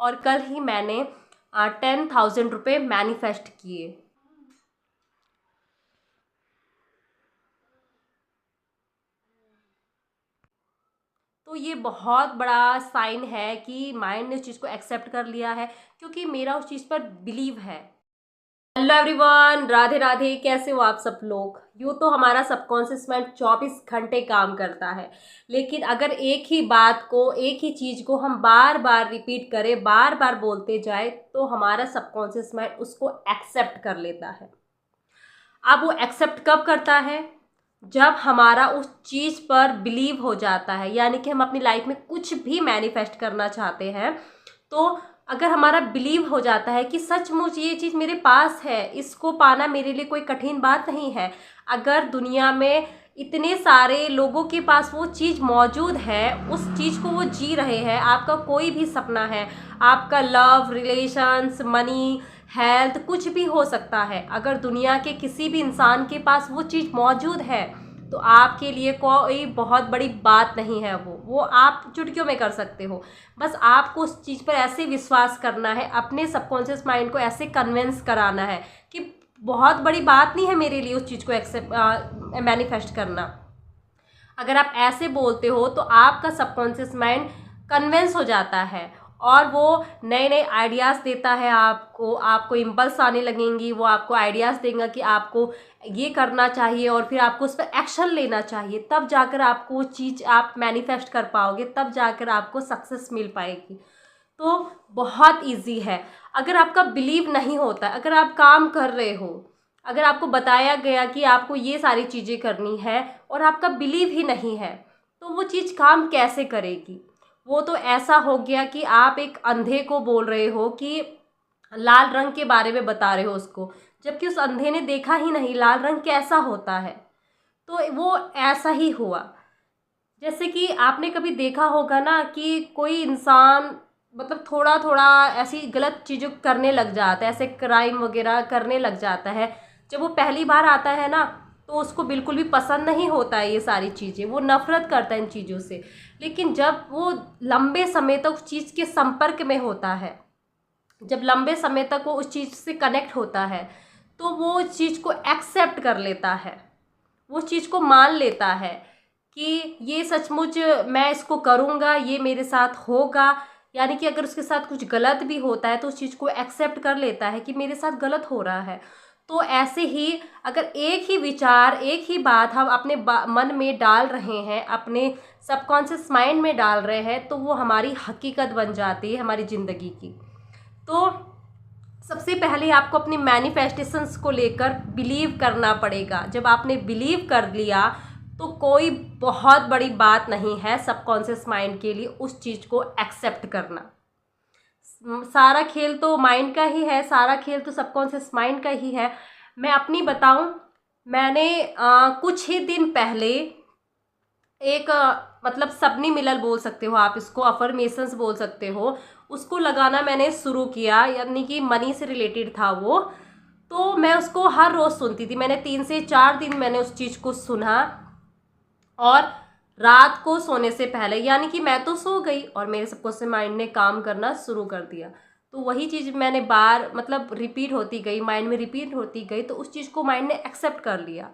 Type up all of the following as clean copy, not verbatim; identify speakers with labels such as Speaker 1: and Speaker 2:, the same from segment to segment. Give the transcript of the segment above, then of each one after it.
Speaker 1: और कल ही मैंने 10,000 रुपये मैनिफेस्ट किए। तो ये बहुत बड़ा साइन है कि माइंड ने उस चीज़ को एक्सेप्ट कर लिया है, क्योंकि मेरा उस चीज़ पर बिलीव है। Hello everyone, Radhe Radhe. कैसे हो आप सब लोग? यूँ तो हमारा सबकॉन्शियस माइंड 24 घंटे काम करता है, लेकिन अगर एक ही बात को, एक ही चीज़ को हम बार बार रिपीट करें, बार बार बोलते जाए, तो हमारा सबकॉन्शियस माइंड उसको एक्सेप्ट कर लेता है। अब वो एक्सेप्ट कब करता है? जब हमारा उस चीज़ पर बिलीव हो जाता है, यानी कि हम अपनी लाइफ में कुछ भी मैनिफेस्ट करना चाहते हैं, तो अगर हमारा बिलीव हो जाता है कि सचमुच ये चीज़ मेरे पास है, इसको पाना मेरे लिए कोई कठिन बात नहीं है। अगर दुनिया में इतने सारे लोगों के पास वो चीज़ मौजूद है, उस चीज़ को वो जी रहे हैं, आपका कोई भी सपना है, आपका लव, रिलेशंस, मनी, हेल्थ, कुछ भी हो सकता है। अगर दुनिया के किसी भी इंसान के पास वो चीज़ मौजूद है, तो आपके लिए कोई बहुत बड़ी बात नहीं है। वो आप चुटकियों में कर सकते हो। बस आपको उस चीज़ पर ऐसे विश्वास करना है, अपने सबकॉन्शियस माइंड को ऐसे कन्विंस कराना है कि बहुत बड़ी बात नहीं है मेरे लिए उस चीज़ को एक्सेप्ट मैनिफेस्ट करना। अगर आप ऐसे बोलते हो तो आपका सबकॉन्शियस माइंड कन्विंस हो जाता है और वो नए नए आइडियाज़ देता है आपको इम्पल्स आने लगेंगी। वो आपको आइडियाज़ देगा कि आपको ये करना चाहिए और फिर आपको उस पर एक्शन लेना चाहिए। तब जाकर आपको वो चीज़ आप मैनिफेस्ट कर पाओगे, तब जाकर आपको सक्सेस मिल पाएगी। तो बहुत इजी है। अगर आपका बिलीव नहीं होता, अगर आप काम कर रहे हो, अगर आपको बताया गया कि आपको ये सारी चीज़ें करनी है और आपका बिलीव ही नहीं है, तो वो चीज़ काम कैसे करेगी? वो तो ऐसा हो गया कि आप एक अंधे को बोल रहे हो कि लाल रंग के बारे में बता रहे हो उसको, जबकि उस अंधे ने देखा ही नहीं लाल रंग कैसा होता है। तो वो ऐसा ही हुआ। जैसे कि आपने कभी देखा होगा ना कि कोई इंसान मतलब थोड़ा थोड़ा ऐसी गलत चीज़ों करने लग जाता है, ऐसे क्राइम वगैरह करने लग जाता है। जब वो पहली बार आता है ना, तो उसको बिल्कुल भी पसंद नहीं होता है ये सारी चीज़ें, वो नफ़रत करता है इन चीज़ों से। लेकिन जब वो लंबे समय तक उस चीज़ के संपर्क में होता है, जब लंबे समय तक वो उस चीज़ से कनेक्ट होता है, तो वो उस चीज़ को एक्सेप्ट कर लेता है, वो उस चीज़ को मान लेता है कि ये सचमुच मैं इसको करूँगा, ये मेरे साथ होगा। यानी कि अगर उसके साथ कुछ गलत भी होता है तो उस चीज़ को एक्सेप्ट कर लेता है कि मेरे साथ गलत हो रहा है। तो ऐसे ही अगर एक ही विचार, एक ही बात हम अपने मन में डाल रहे हैं, अपने सबकॉन्शियस माइंड में डाल रहे हैं, तो वो हमारी हकीकत बन जाती है हमारी ज़िंदगी की। तो सबसे पहले आपको अपनी मैनिफेस्टेशंस को लेकर बिलीव करना पड़ेगा। जब आपने बिलीव कर लिया तो कोई बहुत बड़ी बात नहीं है सबकॉन्शियस माइंड के लिए उस चीज़ को एक्सेप्ट करना। सारा खेल तो माइंड का ही है, सारा खेल तो सबकॉन्शियस माइंड का ही है। मैं अपनी बताऊं, मैंने कुछ ही दिन पहले एक मतलब सबनी मिलल बोल सकते हो आप इसको, अफर्मेशंस बोल सकते हो, उसको लगाना मैंने शुरू किया। यानी कि मनी से रिलेटेड था वो। तो मैं उसको हर रोज़ सुनती थी। मैंने 3 से 4 दिन मैंने उस चीज़ को सुना, और रात को सोने से पहले, यानी कि मैं तो सो गई और मेरे सबकॉन्शियस माइंड ने काम करना शुरू कर दिया। तो वही चीज़ मैंने बार मतलब रिपीट होती गई, माइंड में रिपीट होती गई, तो उस चीज़ को माइंड ने एक्सेप्ट कर लिया।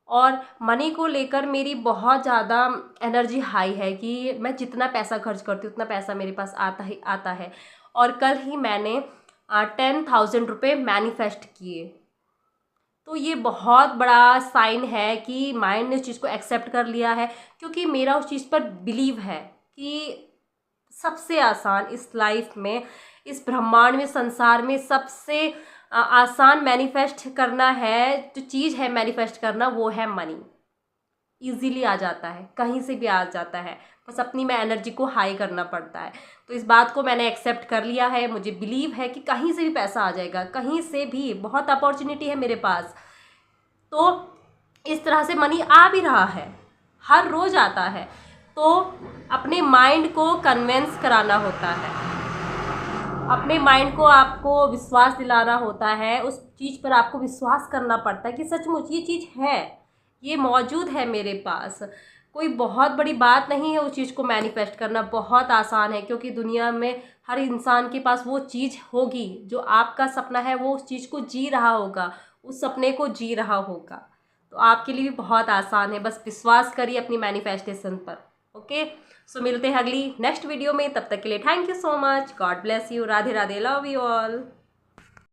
Speaker 1: और मनी को लेकर मेरी बहुत ज़्यादा एनर्जी हाई है कि मैं जितना पैसा खर्च करती हूँ उतना पैसा मेरे पास आता ही आता है। और कल ही मैंने 10,000 रुपये मैनिफेस्ट किए। तो ये बहुत बड़ा साइन है कि माइंड ने उस चीज़ को एक्सेप्ट कर लिया है, क्योंकि मेरा उस चीज़ पर बिलीव है कि सबसे आसान इस लाइफ में, इस ब्रह्मांड में, संसार में सबसे आसान मैनिफेस्ट करना है, जो चीज़ है मैनिफेस्ट करना, वो है मनी। इजीली आ जाता है, कहीं से भी आ जाता है, बस अपनी में एनर्जी को हाई करना पड़ता है। तो इस बात को मैंने एक्सेप्ट कर लिया है। मुझे बिलीव है कि कहीं से भी पैसा आ जाएगा, कहीं से भी, बहुत अपॉर्चुनिटी है मेरे पास। तो इस तरह से मनी आ भी रहा है, हर रोज़ आता है। तो अपने माइंड को कन्विंस कराना होता है, अपने माइंड को आपको विश्वास दिलाना होता है, उस चीज़ पर आपको विश्वास करना पड़ता है कि सचमुच ये चीज़ है, ये मौजूद है मेरे पास। कोई बहुत बड़ी बात नहीं है उस चीज़ को मैनिफेस्ट करना, बहुत आसान है, क्योंकि दुनिया में हर इंसान के पास वो चीज़ होगी जो आपका सपना है, वो उस चीज़ को जी रहा होगा, उस सपने को जी रहा होगा। तो आपके लिए भी बहुत आसान है, बस विश्वास करिए अपनी मैनिफेस्टेशन पर। ओके, सो मिलते हैं अगली नेक्स्ट वीडियो में, तब तक के लिए thank you so much, God bless you, Radhe Radhe, love you all.